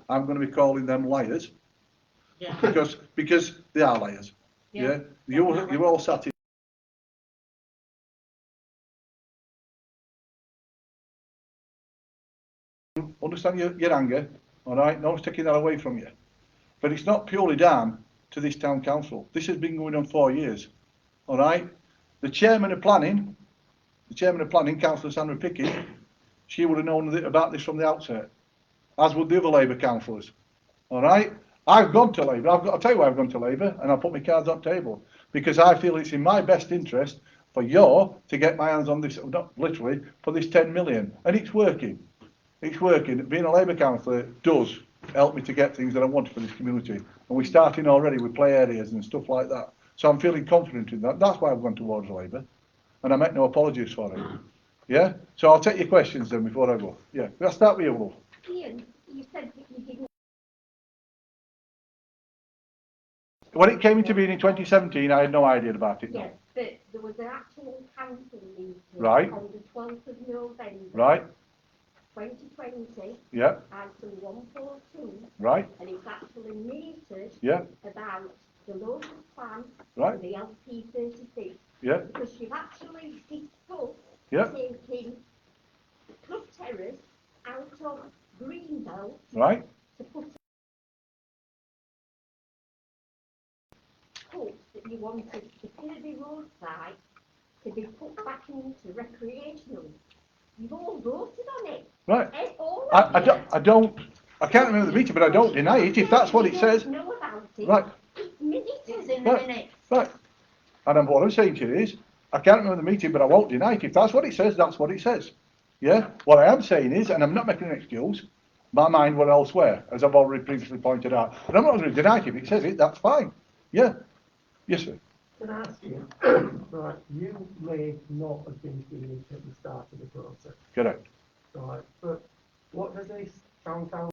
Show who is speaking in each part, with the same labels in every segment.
Speaker 1: I'm going to be calling them liars.
Speaker 2: Yeah.
Speaker 1: Because they are liars. Yeah. You all sat in. Understand your anger, all right? No one's taking that away from you. But it's not purely down to this town council. This has been going on 4 years, all right? The chairman of planning, Councillor Sandra Pickett, she would have known about this from the outset, as would the other Labour councillors, all right? I've gone to Labour. I'll tell you why I've gone to Labour, and I'll put my cards on the table, because I feel it's in my best interest for you to get my hands on this, not literally, for this 10 million, and it's working. It's working. Being a Labour councillor does help me to get things that I want for this community. And we're starting already with play areas and stuff like that. So I'm feeling confident in that. That's why I've gone towards Labour. And I make no apologies for it. Yeah? So I'll take your questions then before I go. Yeah. Let's start with you, love.
Speaker 3: Ian, you said that you didn't.
Speaker 1: When it came into being in 2017, I had no idea about it.
Speaker 3: Yes, but there was an actual council meeting
Speaker 1: Right.
Speaker 3: on the 12th of November.
Speaker 1: Right.
Speaker 3: 2020,
Speaker 1: Yeah.
Speaker 3: item 142,
Speaker 1: Right.
Speaker 3: and it's actually meted
Speaker 1: Yeah.
Speaker 3: about the local plan
Speaker 1: Right.
Speaker 3: for the LP36.
Speaker 1: Yeah.
Speaker 3: Because you've actually discussed
Speaker 1: Yeah.
Speaker 3: taking Club Terrace out of Greenbelt
Speaker 1: Right.
Speaker 3: to put that you wanted the Kirby roadside to be put back into recreational. You've all voted on it.
Speaker 1: Right.
Speaker 3: All
Speaker 1: I can't remember the meeting, but I don't deny it if that's what it says.
Speaker 3: Know about it.
Speaker 1: Right.
Speaker 3: It's in
Speaker 1: the
Speaker 3: minutes.
Speaker 1: Right. And what I'm saying to you is, I can't remember the meeting, but I won't deny it. If that's what it says, that's what it says. Yeah? What I am saying is, and I'm not making an excuse, my mind went elsewhere, as I've already previously pointed out. And I'm not going to deny it. If it says it, that's fine. Yeah? Yes, sir.
Speaker 4: Can I ask you, right, you may not have been here at the start of the process.
Speaker 1: Correct.
Speaker 4: Right, but what does this town council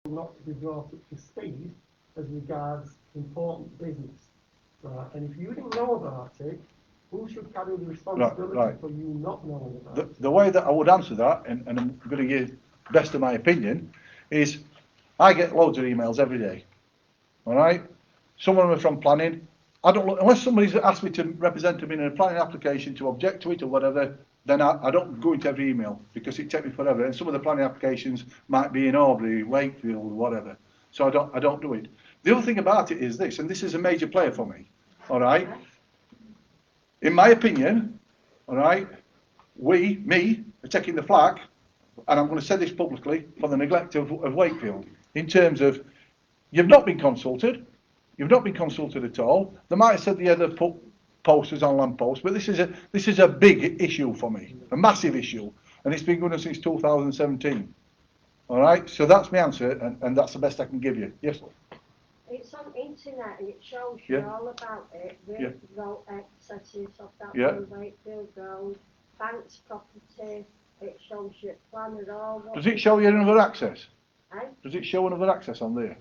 Speaker 4: not to be brought up to speed as regards important business? Right, and if you didn't know about it, who should carry the responsibility for you not knowing about it?
Speaker 1: The way that I would answer that, and I'm going to give best of my opinion, is I get loads of emails every day. All right? Some of them are from planning. I don't look, unless somebody's asked me to represent them in a planning application to object to it or whatever, then I don't go into every email because it takes me forever. And some of the planning applications might be in Aubrey, Wakefield, whatever. So I don't do it. The other thing about it is this, and this is a major player for me. All right? In my opinion, all right, me, are taking the flak, and I'm going to say this publicly, for the neglect of Wakefield, in terms of, you've not been consulted at all. They might have said they've put posters on lampposts, but this is a big issue for me, a massive issue, and it's been going on since 2017. All right, so that's my answer, and that's the best I can give you. Yes.
Speaker 5: It's on internet and it shows you all about it. Wakefield accesses of that one, Wakefield Road, Banks property. It shows you planner all.
Speaker 1: Does it show you another access?
Speaker 5: Eh?
Speaker 1: Does it show another access on there?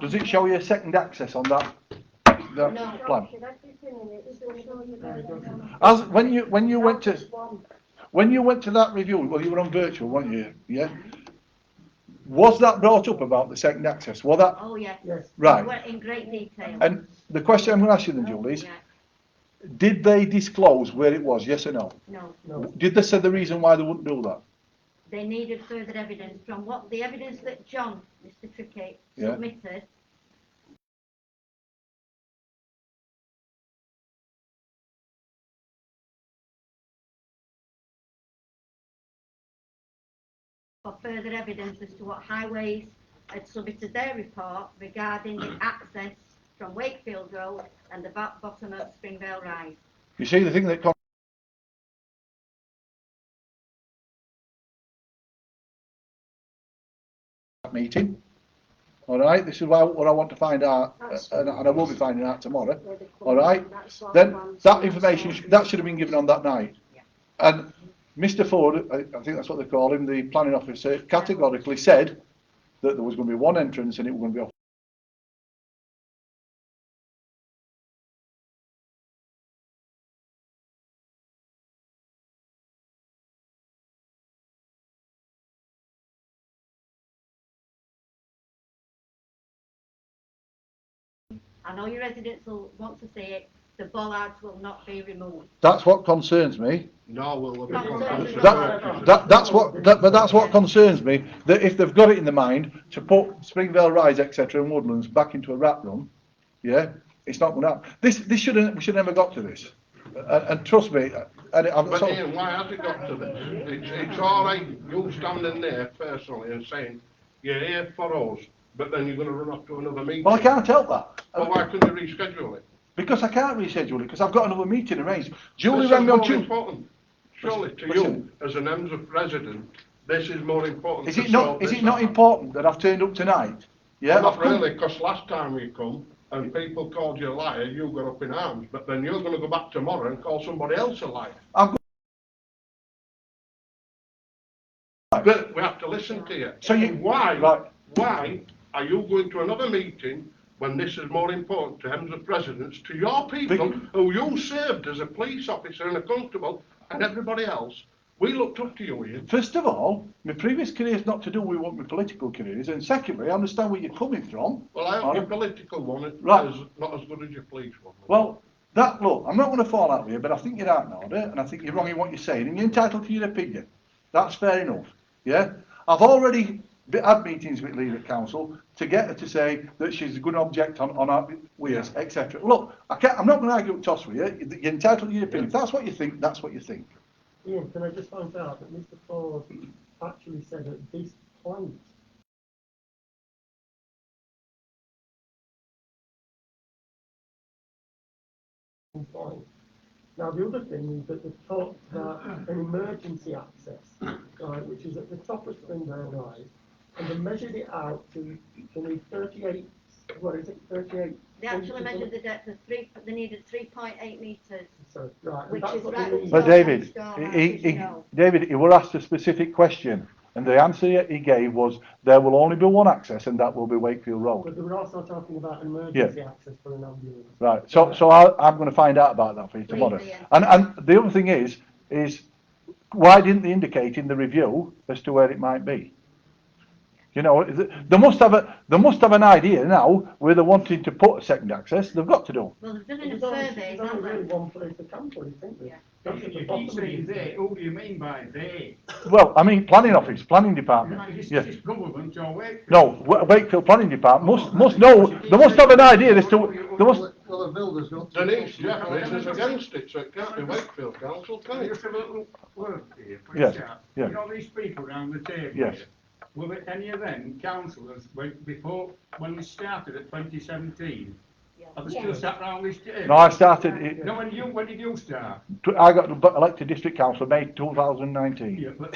Speaker 1: Does it
Speaker 5: It
Speaker 1: show you a second access on that plan? As when you went to that review, well, you were on virtual, weren't you? Yeah. Was that brought up about the second access? Was that?
Speaker 2: Oh yes.
Speaker 1: Right.
Speaker 2: Went in great detail.
Speaker 1: And the question I'm going to ask you then, Julie, is, did they disclose where it was? Yes or no?
Speaker 2: No.
Speaker 1: Did they say the reason why they wouldn't do that?
Speaker 2: They needed further evidence from the evidence that John, Mr. Trickett, submitted. For further evidence as to what Highways had submitted their report regarding the access from Wakefield Road and the bottom of Springvale Rise.
Speaker 1: You see, the thing that meeting. All right, this is what I want to find out, and I will be finding out tomorrow. All right, then that information that should have been given on that night. And Mr. Ford, I think that's what they call him, the planning officer, categorically said that there was going to be one entrance and it was going to be off
Speaker 2: I know your residents will want to see it, the bollards will not be removed.
Speaker 1: That's what concerns me.
Speaker 6: No, well,
Speaker 1: That's what concerns me, that if they've got it in the mind to put Springvale Rise, etc. and Woodlands back into a rat run, yeah, it's not going to happen. We should have never got to this. And trust me,
Speaker 6: But Ian, why has it got to this? It's all right, you standing there personally and saying, you're here for us, but then you're going to run off to another meeting.
Speaker 1: Well, I can't help that.
Speaker 6: Well, why couldn't you reschedule it?
Speaker 1: Because I can't reschedule it, because I've got another meeting arranged. Julie
Speaker 6: This
Speaker 1: rang
Speaker 6: is
Speaker 1: me on
Speaker 6: more
Speaker 1: Tuesday.
Speaker 6: important. Surely to
Speaker 1: Listen.
Speaker 6: you, as an Emsworth resident, this is more important.
Speaker 1: Is
Speaker 6: to
Speaker 1: it not?
Speaker 6: sort
Speaker 1: Is
Speaker 6: this
Speaker 1: it not
Speaker 6: out.
Speaker 1: important that I've turned up tonight? Yeah,
Speaker 6: Well, not
Speaker 1: I've come-
Speaker 6: really, because last time you come and people called you a liar, you got up in arms. But then you're going to go back tomorrow and call somebody else a liar. But we have to listen to you.
Speaker 1: So you-
Speaker 6: why
Speaker 1: right.
Speaker 6: are you going to another meeting when this is more important to Emsworth residents, to your people who you served as a police officer and a constable and everybody else? We looked up to you, Ian.
Speaker 1: First of all, my previous career is not to do with what my political career is, and secondly, I understand where you're coming from.
Speaker 6: Well, I hope your political one is
Speaker 1: Right.
Speaker 6: not as good as your police one.
Speaker 1: Well, look, I'm not going to fall out with you, but I think you're out in order, and I think you're wrong in what you're saying, and you're entitled to your opinion. That's fair enough, yeah? I've already had meetings with Leader Council to get her to say that she's a good object on our weirs, etc. Look, I'm not going to argue with toss with you. You're entitled to your opinion. If that's what you think, that's what you think.
Speaker 4: Ian, can I just point out that Mr. Ford actually said at this point Now the other thing is that they've talked about an emergency access, right, which is at the top of Springvale Rise, and they measured it out to need 38, what is it, 38?
Speaker 2: They actually measured the depth of they needed 3.8 metres,
Speaker 4: So, right, and
Speaker 2: which
Speaker 4: that's
Speaker 2: is
Speaker 4: what
Speaker 2: right.
Speaker 4: they need.
Speaker 1: But David,
Speaker 2: David,
Speaker 1: David, he were asked a specific question, and the answer he gave was there will only be one access, and that will be Wakefield Road.
Speaker 4: But they were also talking about emergency access for an ambulance.
Speaker 1: Right. So I'm going to find out about that for you tomorrow.
Speaker 2: Please, Ian.
Speaker 1: And the other thing is why didn't they indicate in the review as to where it might be? You know, they must have an idea now where they're wanting to put a second access. They've got to do.
Speaker 2: Well, they've done
Speaker 4: There's
Speaker 2: a
Speaker 4: only,
Speaker 2: survey,
Speaker 4: there's only
Speaker 2: haven't
Speaker 4: really
Speaker 2: they?
Speaker 4: one place to come for it, isn't there?
Speaker 2: Yeah.
Speaker 4: That's at the
Speaker 7: You
Speaker 4: bottom
Speaker 7: keep
Speaker 4: of
Speaker 7: saying
Speaker 4: the-
Speaker 7: they, who do you mean by they?
Speaker 1: Well, I mean planning office, planning department.
Speaker 7: Is
Speaker 1: Yeah.
Speaker 7: this government or Wakefield?
Speaker 1: No, Wakefield planning department must know. They must have an idea as to. They must.
Speaker 8: Well, the builder's got.
Speaker 6: Denise Jeffries is against it, so it can't be Wakefield Council, can it?
Speaker 7: Just a little word here, for
Speaker 1: Yes,
Speaker 7: a chat.
Speaker 1: yeah.
Speaker 7: You know these people around the table
Speaker 1: Yes.
Speaker 7: here? Were there any of them councillors when we started at 2017? Are they still sat round this table?
Speaker 1: No, I started.
Speaker 7: No, when did you start?
Speaker 1: I got elected district councillor May 2019.
Speaker 7: Yeah, but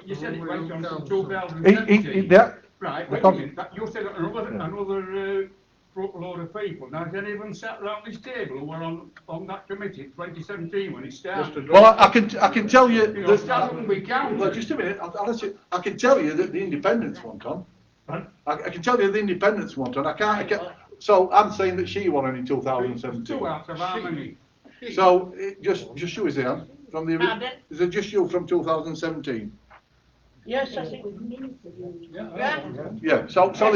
Speaker 7: you said it went on from
Speaker 1: He-
Speaker 7: 2017.
Speaker 1: that-
Speaker 7: Right,
Speaker 1: the
Speaker 7: wait a
Speaker 1: con-
Speaker 7: minute, you said another load of people. Now, has any of them sat round this table who were on that committee in 2017 when it started?
Speaker 1: Well, I can tell you.
Speaker 7: You know, that wouldn't be counted.
Speaker 1: Well, just a minute. I'll let you, I can tell you that the independents want on.
Speaker 7: Pardon?
Speaker 1: I can tell you the independents want on. I can't. So I'm saying that she won in 2017.
Speaker 7: 2 out of how many?
Speaker 1: So just show us there from the.
Speaker 9: Pardon?
Speaker 1: Is it just you from 2017?
Speaker 9: Yes, I think. Yeah.
Speaker 1: Yeah. So
Speaker 9: That's what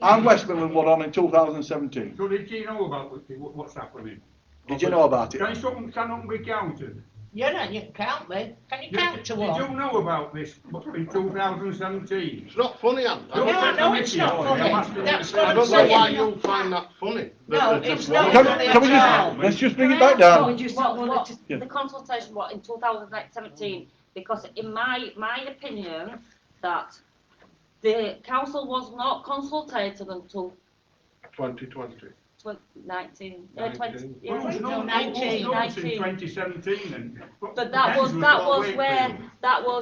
Speaker 1: I'm West Midland won on in 2017.
Speaker 7: So did you know about what's happening?
Speaker 1: Did you know about it?
Speaker 7: Can something cannot be counted?
Speaker 9: Yeah, no, you can count me. Can you count to
Speaker 7: Did
Speaker 9: one?
Speaker 7: you know about this in 2017?
Speaker 6: It's not funny, Anne.
Speaker 9: No, no, it's not funny. That's what
Speaker 6: I
Speaker 9: I'm
Speaker 6: don't know why
Speaker 9: saying.
Speaker 6: you find that funny.
Speaker 9: No,
Speaker 6: That
Speaker 9: it's
Speaker 6: just
Speaker 9: not
Speaker 6: one-
Speaker 9: funny
Speaker 1: Can we
Speaker 9: at all.
Speaker 1: just let's just bring it back down. Yeah.
Speaker 10: The consultation, in 2017, because in my opinion, that the council was not consulted until
Speaker 6: 2020.
Speaker 10: 2019,
Speaker 6: 19.
Speaker 7: Well, there's no
Speaker 9: 19.
Speaker 7: notice in 2017 and.
Speaker 10: But that was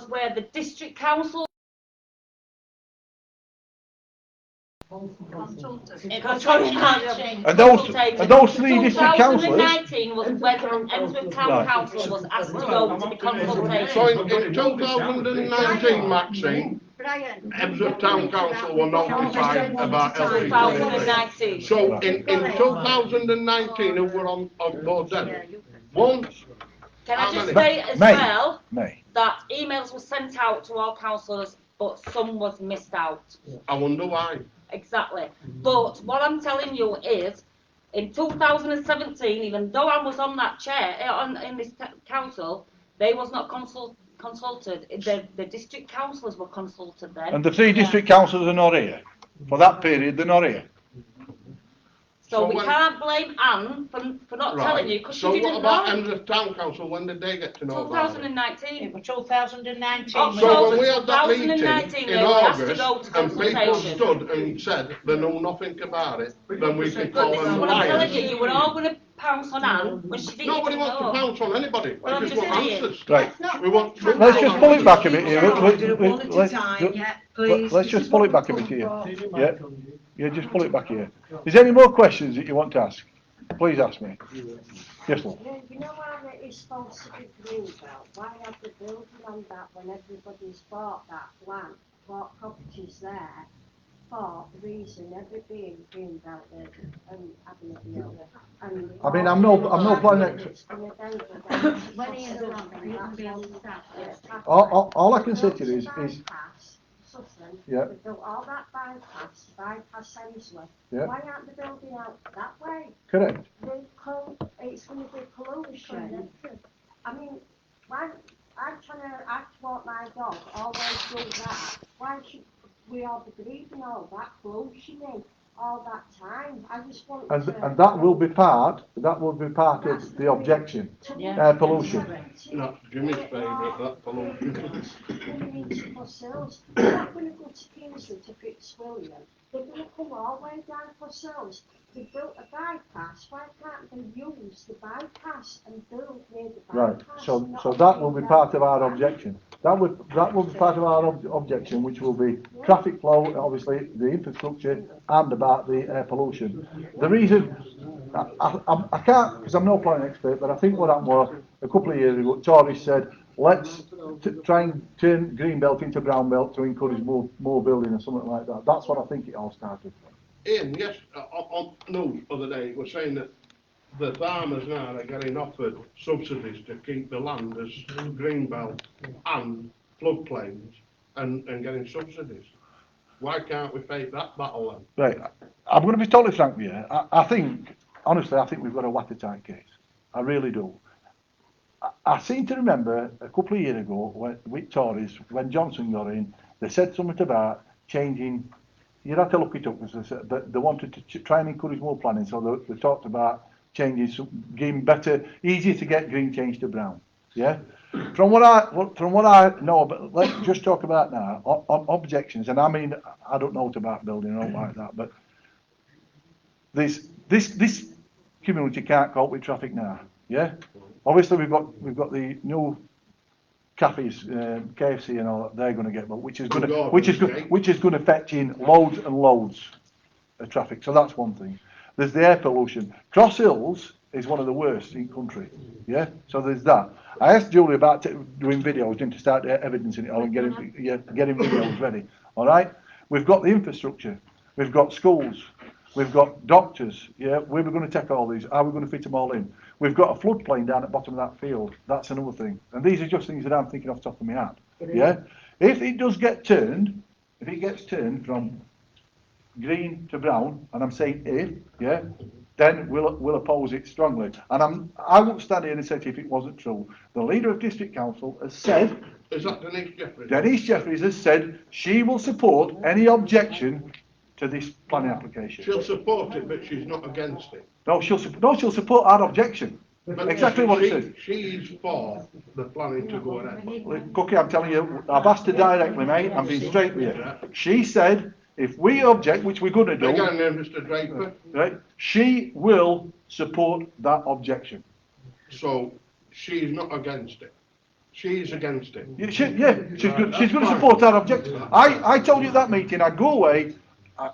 Speaker 10: where the district council.
Speaker 1: And those three district councillors.
Speaker 10: 2019 was when Emsworth Town
Speaker 1: Right.
Speaker 10: Council was asked to go to be consulted.
Speaker 6: So in 2019, Maxine,
Speaker 2: Brian.
Speaker 6: Emsworth Town Council were notified about LP21.
Speaker 10: 2019.
Speaker 6: So in 2019, who were on board
Speaker 2: Yeah,
Speaker 6: then?
Speaker 2: you
Speaker 6: One,
Speaker 10: Can I just
Speaker 6: May.
Speaker 10: say as
Speaker 1: May.
Speaker 10: well
Speaker 1: May.
Speaker 10: that emails were sent out to all councillors but some was missed out.
Speaker 6: I wonder why.
Speaker 10: Exactly. But what I'm telling you is, in 2017, even though I was on that chair, in this council, they was not consulted. The district councillors were consulted then.
Speaker 1: And the 3 district councillors are not here. For that period, they're not here.
Speaker 10: So we can't blame Anne for not telling you, because she
Speaker 6: So
Speaker 10: didn't
Speaker 6: what about
Speaker 10: know.
Speaker 6: Emsworth Town Council, when did they get to know about it?
Speaker 10: 2019.
Speaker 9: It was 2019.
Speaker 6: So when we had that
Speaker 10: 2019,
Speaker 6: meeting
Speaker 10: they
Speaker 6: in
Speaker 10: were asked to
Speaker 6: August,
Speaker 10: go to
Speaker 6: and people
Speaker 10: consultation.
Speaker 6: stood and said they know nothing about it, then we can
Speaker 10: But
Speaker 6: call
Speaker 10: this is
Speaker 6: them
Speaker 10: what I'm telling
Speaker 6: liars.
Speaker 10: you were all going to pounce on Anne when she didn't
Speaker 6: Nobody
Speaker 10: even
Speaker 6: wants to
Speaker 10: know.
Speaker 6: pounce on anybody,
Speaker 10: Well, I'm
Speaker 6: we just
Speaker 10: just
Speaker 6: want
Speaker 10: saying.
Speaker 6: answers.
Speaker 1: Right.
Speaker 6: We want truth.
Speaker 1: Let's just pull it back a bit here. Let's just pull it back a bit here. Yeah. Yeah, just pull it back here. Is there any more questions that you want to ask? Please ask me. Yes, love.
Speaker 5: You know why it is supposed to be Greenbelt? Why have the building on that when everybody's bought that land, bought properties there, for the reason everything Greenbelt is and having it built?
Speaker 1: I mean, I'm no planning expert.
Speaker 2: When he is wrong, he won't be able to start.
Speaker 1: All I can say to you is
Speaker 5: Sutton,
Speaker 1: yeah.
Speaker 5: they built all that bypass Ainsworth.
Speaker 1: Yeah.
Speaker 5: Why aren't they building out that way?
Speaker 1: Correct.
Speaker 5: It's going to be pollution. I mean, why, I have to walk my dog all the way through that. Why should we all be breathing all that pollution in all that time? I just want
Speaker 1: and that will be part of the objection. Pollution.
Speaker 6: That's Jimmy's favourite, that pollution.
Speaker 5: Fossils. They're not going to go to Kingsley to Fitzwilliam. They're going to come all the way down Fossils. They built a bypass. Why can't they use the bypass and build near the bypass?
Speaker 1: Right. So that will be part of our objection. That will be part of our objection, which will be traffic flow, obviously the infrastructure, and about the air pollution. The reason I can't, because I'm no planning expert, but I think what happened was a couple of years ago, Tories said, let's try and turn Greenbelt into Brownbelt to encourage more building or something like that. That's what I think it all started.
Speaker 6: Ian, yes, on news the other day, was saying that the farmers now are getting offered subsidies to keep the land as Greenbelt and floodplains and getting subsidies. Why can't we fight that battle then?
Speaker 1: Right, I'm going to be totally frank with you. I think, honestly, I think we've got a watertight case. I really do. I seem to remember a couple of years ago with Tories, when Johnson got in, they said something about changing. You'd have to look it up, because they wanted to try and encourage more planning, so they talked about changing, getting better, easier to get green change to brown. Yeah. From what I know, but let's just talk about now on objections. And I mean, I don't know about building and all like that, but this community can't cope with traffic now. Yeah. Obviously, we've got the new cafes, KFC and all that they're going to get, but which is going to fetch in loads and loads of traffic. So that's one thing. There's the air pollution. Cross Hills is one of the worst in the country. Yeah. So there's that. I asked Julie about doing videos, to start evidencing it all and getting videos ready. All right. We've got the infrastructure. We've got schools. We've got doctors. Yeah. Where are we going to take all these? How are we going to fit them all in? We've got a floodplain down at the bottom of that field. That's another thing. And these are just things that I'm thinking off the top of my head. Yeah. If it does get turned, if it gets turned from green to brown, and I'm saying if, yeah, then we'll oppose it strongly. And I won't stand here and say if it wasn't true. The leader of district council has said.
Speaker 6: Is that Denise Jeffries?
Speaker 1: Denise Jeffries has said she will support any objection to this planning application.
Speaker 6: She'll support it, but she's not against it.
Speaker 1: No, she'll support our objection.
Speaker 6: But
Speaker 1: exactly what it says.
Speaker 6: She's for the planning to go ahead.
Speaker 1: Cookie, I'm telling you, I've asked her directly, mate. I'm being straight with you. She said, if we object, which we're going to do,
Speaker 6: again, Mr. Draper,
Speaker 1: right? She will support that objection.
Speaker 6: So she's not against it. She's against it.
Speaker 1: Yeah, she's going to support our objection. I told you at that meeting, I'd go away.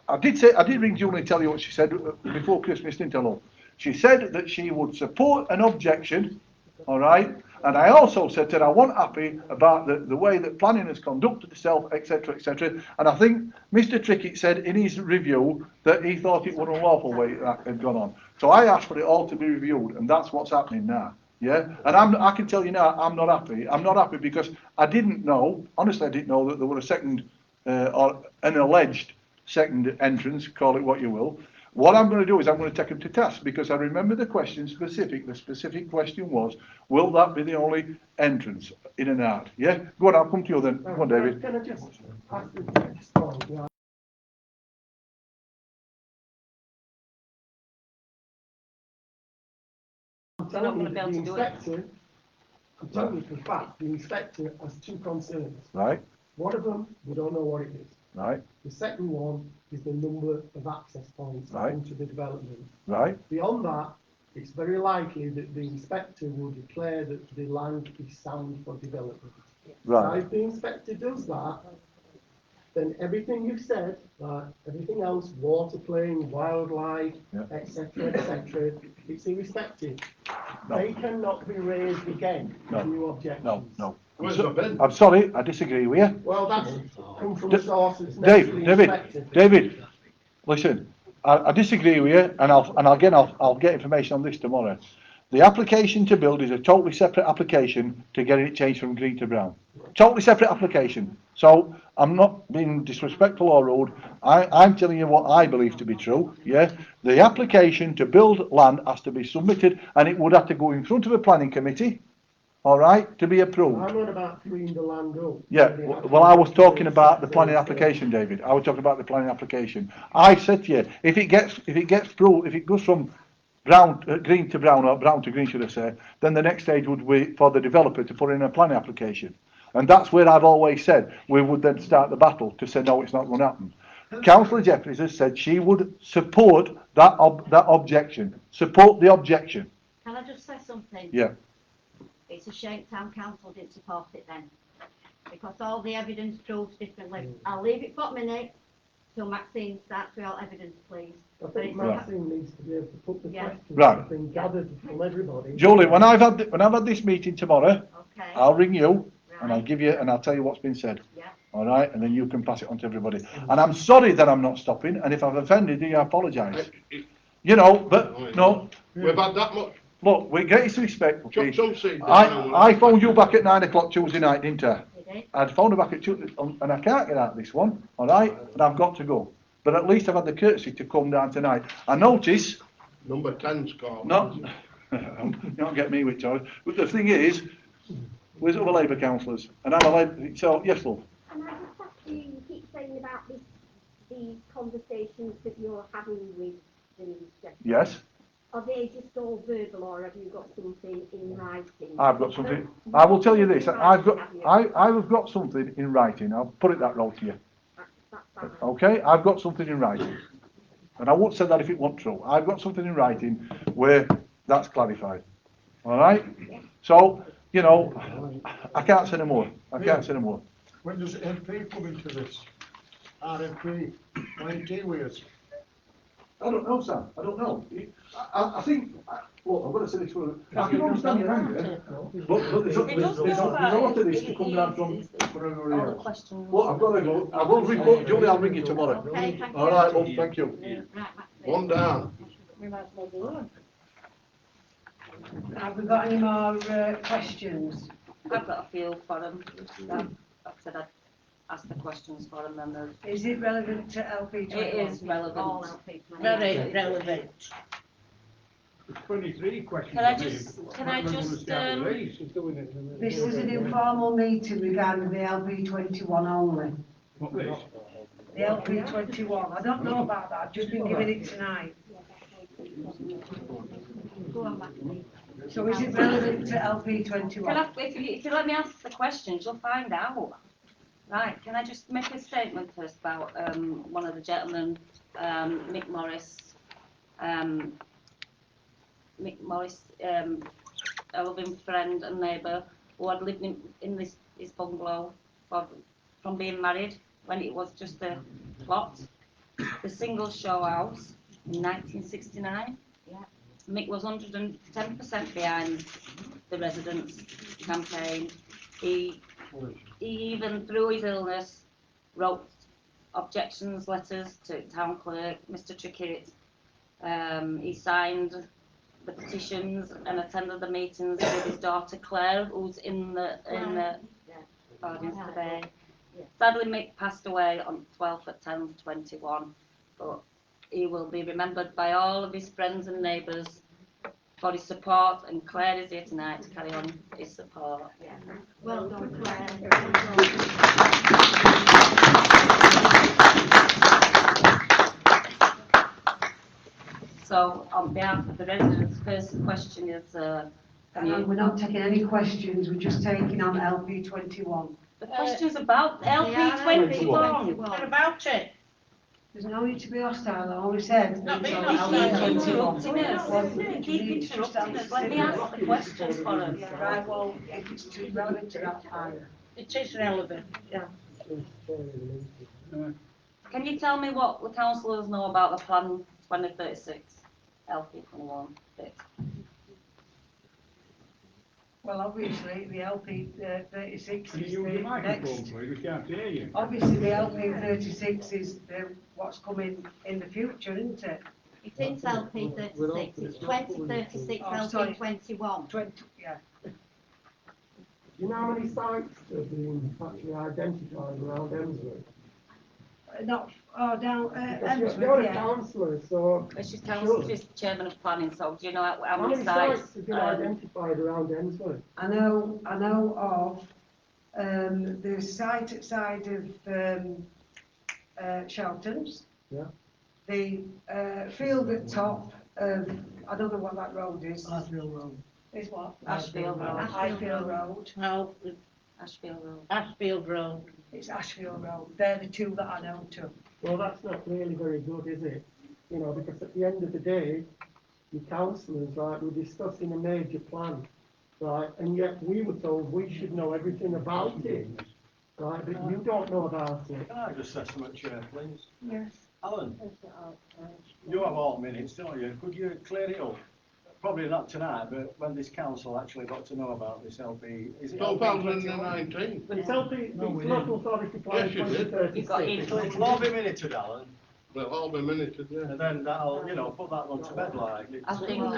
Speaker 1: I did ring Julie and tell you what she said before Christmas, didn't I? She said that she would support an objection, all right? And I also said that I wasn't happy about the way that planning has conducted itself, etc., etc. And I think Mr. Trickett said in his review that he thought it was an unlawful way that had gone on. So I asked for it all to be reviewed, and that's what's happening now. Yeah, and I can tell you now, I'm not happy. I'm not happy because I didn't know, honestly I didn't know that there were a second, or an alleged second entrance, call it what you will. What I'm going to do is I'm going to take them to task because I remember the question specific. The specific question was, will that be the only entrance in and out? Yeah? Go on, I'll come to you then. Go on, David.
Speaker 4: Can I just ask the next point? Yeah. I'm
Speaker 10: We're not
Speaker 4: telling you
Speaker 10: gonna be
Speaker 4: that
Speaker 10: able
Speaker 4: the
Speaker 10: to do it.
Speaker 4: inspector, I'm telling you for fact, the inspector has two concerns.
Speaker 1: Right,
Speaker 4: One of them, we don't know what it is.
Speaker 1: right,
Speaker 4: The second one is the number of access points
Speaker 1: Right.
Speaker 4: into the development.
Speaker 1: right,
Speaker 4: Beyond that, it's very likely that the inspector will declare that the land is sound for development. Now,
Speaker 1: right.
Speaker 4: if the inspector does that, then everything you've said, everything else, water playing, wildlife,
Speaker 1: Yeah.
Speaker 4: etc., it's irrespective.
Speaker 1: No.
Speaker 4: They cannot be raised again
Speaker 1: No.
Speaker 4: as new objections.
Speaker 1: No.
Speaker 6: Where's the bin?
Speaker 1: I'm sorry, I disagree with you.
Speaker 4: Well, that's come from
Speaker 1: D-
Speaker 4: a source that's next to the inspector.
Speaker 1: David, listen, I disagree with you, and I'll get information on this tomorrow. The application to build is a totally separate application to get it changed from green to brown. Totally separate application. So I'm not being disrespectful or rude. I'm telling you what I believe to be true. Yeah, the application to build land has to be submitted, and it would have to go in front of a planning committee. All right, to be approved.
Speaker 4: I'm on about freeing the land up.
Speaker 1: Yeah, well, I was talking about the planning application, David. I was talking about the planning application. I said to you, if it gets through, if it goes from green to brown, or brown to green, should I say, then the next stage would be for the developer to put in a planning application. And that's where I've always said we would then start the battle to say, no, it's not going to happen. Councillor Jeffries has said she would support that objection. Support the objection.
Speaker 2: Can I just say something?
Speaker 1: Yeah.
Speaker 2: It's a shame town council didn't support it then, because all the evidence proves differently. I'll leave it for a minute till Maxine starts with all evidence, please.
Speaker 4: I think Maxine needs to be able to put the questions
Speaker 1: Right.
Speaker 4: that have been gathered from everybody.
Speaker 1: Julie, when I've had this meeting tomorrow,
Speaker 2: Okay.
Speaker 1: I'll ring you and
Speaker 2: Right.
Speaker 1: I'll give you and I'll tell you what's been said.
Speaker 2: Yeah.
Speaker 1: All right, and then you can pass it on to everybody. And I'm sorry that I'm not stopping, and if I've offended you, I apologise. You know, but no.
Speaker 6: We've had that much.
Speaker 1: Look, we get his respect. Okay?
Speaker 6: Some say
Speaker 1: I phoned you back at 9 o'clock Tuesday night, didn't I?
Speaker 2: You did?
Speaker 1: I'd phoned her back at Tuesday, and I can't get out of this one. All right, and I've got to go. But at least I've had the courtesy to come down tonight. I notice.
Speaker 6: Number 10's gone.
Speaker 1: Not, you don't get me with Charlie. But the thing is, we're other Labour councillors, and I'm a Labour. So yes, love.
Speaker 3: And I just ask you, you keep saying about these conversations that you're having with the minister.
Speaker 1: Yes.
Speaker 3: Are they just all verbal, or have you got something in writing?
Speaker 1: I've got something. I will tell you this. I've got something in writing. I'll put it that road to you.
Speaker 3: That's fine.
Speaker 1: Okay, I've got something in writing, and I won't say that if it wasn't true. I've got something in writing where that's clarified. All right. So you know, I can't say no more. I can't say no more.
Speaker 8: When does LP come into this? RFP, when do we?
Speaker 1: I don't know, Sam. I don't know. I think. Look, I'm going to say this for. I can understand your anger, but there's a lot of this to come down from everybody
Speaker 10: All the
Speaker 1: else.
Speaker 10: questions.
Speaker 1: Well, I've got to go. I will ring Julie. I'll ring you tomorrow.
Speaker 2: Okay, thank you.
Speaker 1: All right, love. Thank you.
Speaker 2: Right, Maxine.
Speaker 6: One down.
Speaker 9: We might as well go on.
Speaker 11: Have we got any more questions?
Speaker 10: I've got a few for them. I've said I'd ask the questions for them, then there's.
Speaker 11: Is it relevant to LP21?
Speaker 10: It is relevant.
Speaker 2: All LP
Speaker 9: Very relevant.
Speaker 7: 23 questions.
Speaker 10: Can I just,
Speaker 11: This is an informal meeting regarding the LP21 only.
Speaker 7: What this?
Speaker 11: The LP21. I don't know about that. I've just been given it tonight.
Speaker 2: Go on, Maxine.
Speaker 11: So is it relevant to LP21?
Speaker 10: if you let me ask the questions, you'll find out. Right, can I just make a statement first about one of the gentlemen, Mick Morris, a loving friend and neighbour who had lived in his bungalow from being married when it was just a plot, the single show house in 1969.
Speaker 2: Yeah.
Speaker 10: Mick was 110% behind the residents' campaign. He even, through his illness, wrote objections letters to town clerk, Mr. Trickett. He signed the petitions and attended the meetings with his daughter Claire, who's in the audience today. Sadly, Mick passed away on 12th of 10th, 21, but he will be remembered by all of his friends and neighbours for his support, and Claire is here tonight to carry on his support.
Speaker 2: Yeah. Well done, Claire.
Speaker 10: So, on behalf of the residents, first question is,
Speaker 11: We're not taking any questions, we're just taking on LP21.
Speaker 10: the question's about LP21.
Speaker 9: What about it?
Speaker 11: There's no need to be hostile, I always said.
Speaker 9: Not being
Speaker 10: You
Speaker 9: hostile.
Speaker 10: keep interrupting us.
Speaker 11: Well,
Speaker 10: You keep interrupting us. Let me ask the questions for us.
Speaker 11: Right, well, if it's too relevant to that time.
Speaker 9: It is relevant, yeah.
Speaker 10: Can you tell me what the councillors know about the Plan 2036, LP21 bit?
Speaker 11: Well, obviously, the LP36
Speaker 7: Can you
Speaker 11: is
Speaker 7: use
Speaker 11: the
Speaker 7: your microphone,
Speaker 11: next.
Speaker 7: please? We can't hear you.
Speaker 11: Obviously, the LP36 is what's coming in the future, isn't it?
Speaker 2: It is LP36, it's 2036
Speaker 11: Oh, sorry.
Speaker 2: LP21.
Speaker 11: 20, yeah.
Speaker 4: Do you know how many sites have been actually identified around Emsworth?
Speaker 11: Not, down,
Speaker 4: Because
Speaker 11: Emsworth,
Speaker 4: you're a
Speaker 11: yeah.
Speaker 4: councillor, so
Speaker 10: She's chairman of planning, so do you know how many sites?
Speaker 4: have been identified around Emsworth?
Speaker 11: I know of, the site outside of, Shelton's.
Speaker 4: Yeah.
Speaker 11: The, field at top of, I don't know what that road is.
Speaker 8: Ashfield Road.
Speaker 11: Is what?
Speaker 10: Ashfield Road.
Speaker 11: Ashfield Road.
Speaker 9: No,
Speaker 10: Ashfield Road.
Speaker 9: Ashfield Road.
Speaker 11: It's Ashfield Road. They're the two that I know too.
Speaker 4: Well, that's not really very good, is it? You know, because at the end of the day, the councillors, right, were discussing a major plan, right, and yet we were told we should know everything about it, right, but you don't know about it.
Speaker 8: Can I just say something, Chair, please?
Speaker 11: Yes.
Speaker 8: Alan, you have all minutes, don't you? Could you clear it up? Probably not tonight, but when this council actually got to know about this LP, is it
Speaker 6: 2019.
Speaker 4: It's LP,
Speaker 8: No, we
Speaker 4: it's local authority plan
Speaker 6: Yes, you did.
Speaker 4: 2036.
Speaker 10: You got in.
Speaker 8: So it'll all be minuted, Alan,
Speaker 6: Well, all the minuted, yeah.
Speaker 8: and then that'll, you know, put that one to bed like.
Speaker 10: I think,
Speaker 4: You don't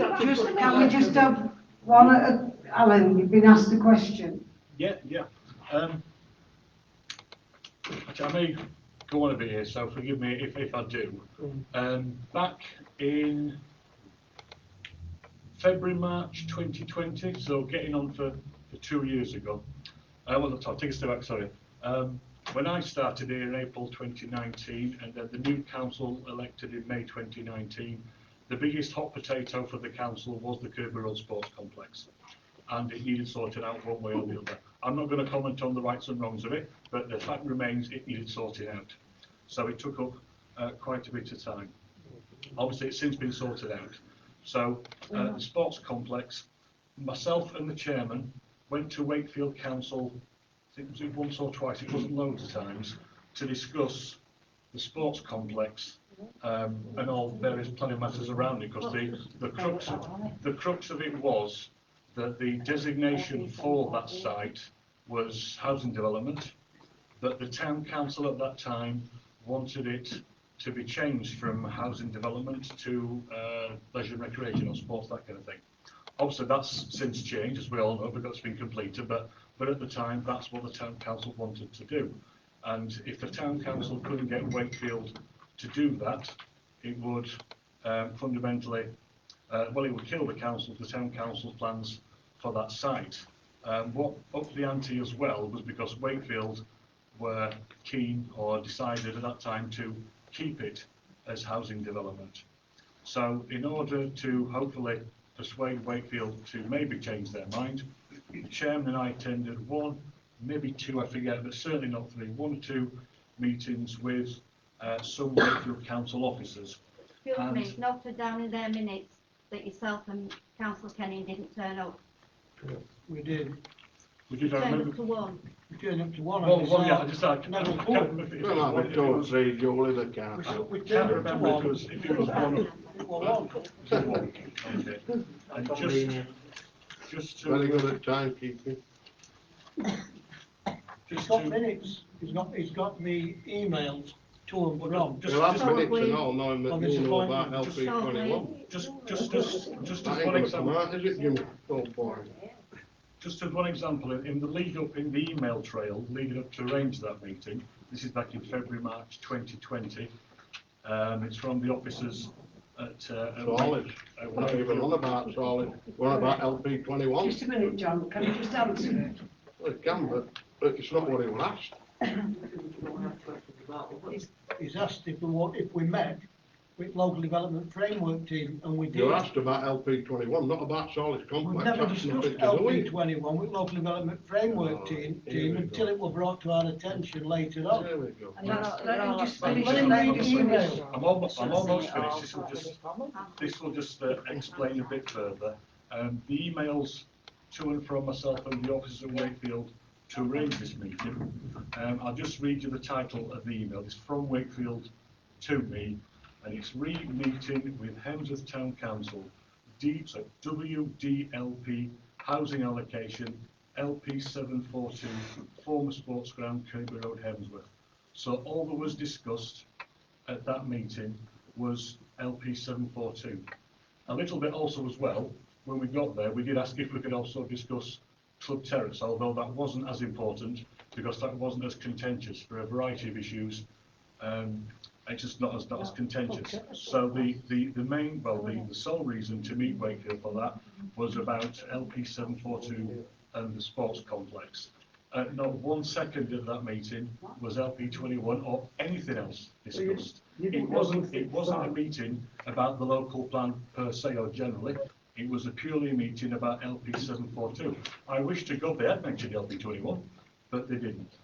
Speaker 4: actually put
Speaker 11: Can we just have one at a, Alan, you've been asked a question.
Speaker 12: Yeah. Actually, I may go on a bit here, so forgive me if I do. Back in February, March 2020, so getting on for 2 years ago. Well, I'll take a step back, sorry. When I started here in April 2019, and then the new council elected in May 2019, the biggest hot potato for the council was the Kirby Road Sports Complex, and it needed sorting out one way or the other. I'm not going to comment on the rights and wrongs of it, but the fact remains it needed sorting out. So it took up quite a bit of time. Obviously, it's since been sorted out. So the sports complex, myself and the chairman went to Wakefield Council, I think it was once or twice, it wasn't loads of times, to discuss the sports complex and all various planning matters around it, because the crux of it was that the designation for that site was housing development, that the town council at that time wanted it to be changed from housing development to leisure and recreation or sports, that kind of thing. Obviously that's since changed, as we all know, because it's been completed, but at the time that's what the town council wanted to do. And if the town council couldn't get Wakefield to do that, it would fundamentally, it would kill the town council's plans for that site. What upped the ante as well was because Wakefield were keen or decided at that time to keep it as housing development. So in order to hopefully persuade Wakefield to maybe change their mind, the chairman and I attended one, maybe two, I forget, but certainly not three, 1 or 2 meetings with some Wakefield council officers.
Speaker 2: Excuse me, it's noted down in their minutes that yourself and Councillor Kenny didn't turn up.
Speaker 8: We did.
Speaker 12: We did
Speaker 2: Turned up to one.
Speaker 8: We turned up to one.
Speaker 12: Well, yeah, I just
Speaker 8: never come.
Speaker 6: Well, I don't say Joel in the car.
Speaker 8: We
Speaker 12: can't
Speaker 8: turned up to
Speaker 12: remember
Speaker 8: one.
Speaker 12: if it was one of
Speaker 8: It was one.
Speaker 12: okay. And just to
Speaker 6: Very good at timekeeping.
Speaker 8: He's got minutes. He's got the emails
Speaker 13: to and from.
Speaker 6: You'll have minutes and all knowing
Speaker 13: on
Speaker 6: that
Speaker 13: this
Speaker 6: you know about
Speaker 13: appointment.
Speaker 6: LP21.
Speaker 12: Just
Speaker 6: That
Speaker 12: as
Speaker 6: ain't
Speaker 12: one
Speaker 6: gonna come
Speaker 12: example.
Speaker 6: out, is it, you old boy?
Speaker 12: Just as one example, in the lead up, in the email trail leading up to arrange that meeting, this is back in February, March 2020. It's from the officers at
Speaker 6: Solid. We're not even on about solid. We're on about LP21.
Speaker 11: Just a minute, John, can you just answer it?
Speaker 6: Well, it can, but it's not what he was asked.
Speaker 13: He's asked if we met with local development framework team, and we did.
Speaker 6: You asked about LP21, not about solid complex.
Speaker 13: We've never
Speaker 6: That's
Speaker 13: discussed
Speaker 6: nothing to do with it.
Speaker 13: LP21 with local development framework
Speaker 6: Oh,
Speaker 13: team
Speaker 6: here we
Speaker 13: until
Speaker 6: go.
Speaker 13: it was brought to our attention later on.
Speaker 6: There we go.
Speaker 11: And let him just finish.
Speaker 13: Let him read the email.
Speaker 12: I'm almost finished. This will just explain a bit further. The emails to and from myself and the officers at Wakefield to arrange this meeting. I'll just read you the title of the email. It's from Wakefield to me, and it's re-meeting with Hemsworth Town Council, so WDLP housing allocation, LP742, former sports ground, Kirby Road, Hemsworth. So all that was discussed at that meeting was LP742. A little bit also as well, when we got there, we did ask if we could also discuss Club Terrace, although that wasn't as important because that wasn't as contentious for a variety of issues. It's just not as contentious. So the sole reason to meet Wakefield for that was about LP742 and the sports complex. Not 1 second of that meeting was LP21 or anything else discussed. It wasn't a meeting about the local plan per se or generally. It was purely a meeting about LP742. I wish to God they had mentioned LP21, but they didn't.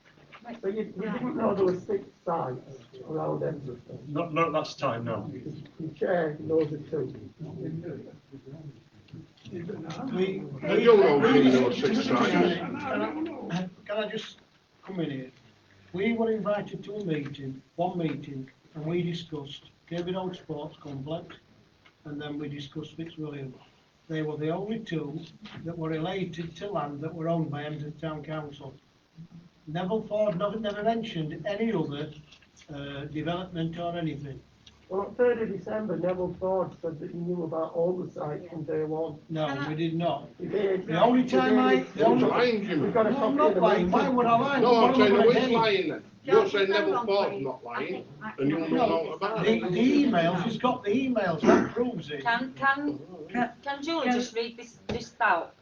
Speaker 4: So you didn't know there were 6 sites around Hemsworth?
Speaker 12: Not at that time, no.
Speaker 4: The chair knows it too.
Speaker 6: I don't know if you know 6 sites.
Speaker 13: Can I just come in here? We were invited to one meeting, and we discussed David Old Sports Complex, and then we discussed Fitzwilliam. They were the only 2 that were related to land that were owned by Hemsworth Town Council. Neville Ford never mentioned any other development or anything.
Speaker 4: Well, on 3rd of December, Neville Ford said that he knew about all the sites from day one.
Speaker 13: No, we did not.
Speaker 4: He did.
Speaker 13: The only time
Speaker 6: We've
Speaker 4: got a
Speaker 13: I'm
Speaker 4: copy
Speaker 13: not
Speaker 4: of the
Speaker 13: lying. Why
Speaker 4: meeting.
Speaker 13: would I lie?
Speaker 6: No, I'm
Speaker 13: What
Speaker 6: saying
Speaker 13: am I
Speaker 6: who
Speaker 13: gonna
Speaker 6: is
Speaker 13: do?
Speaker 6: lying then? You're saying Neville Ford's not lying, and you know nothing about
Speaker 13: The
Speaker 6: it.
Speaker 13: emails, he's got the emails, that proves it.
Speaker 10: Can Julie just read this out?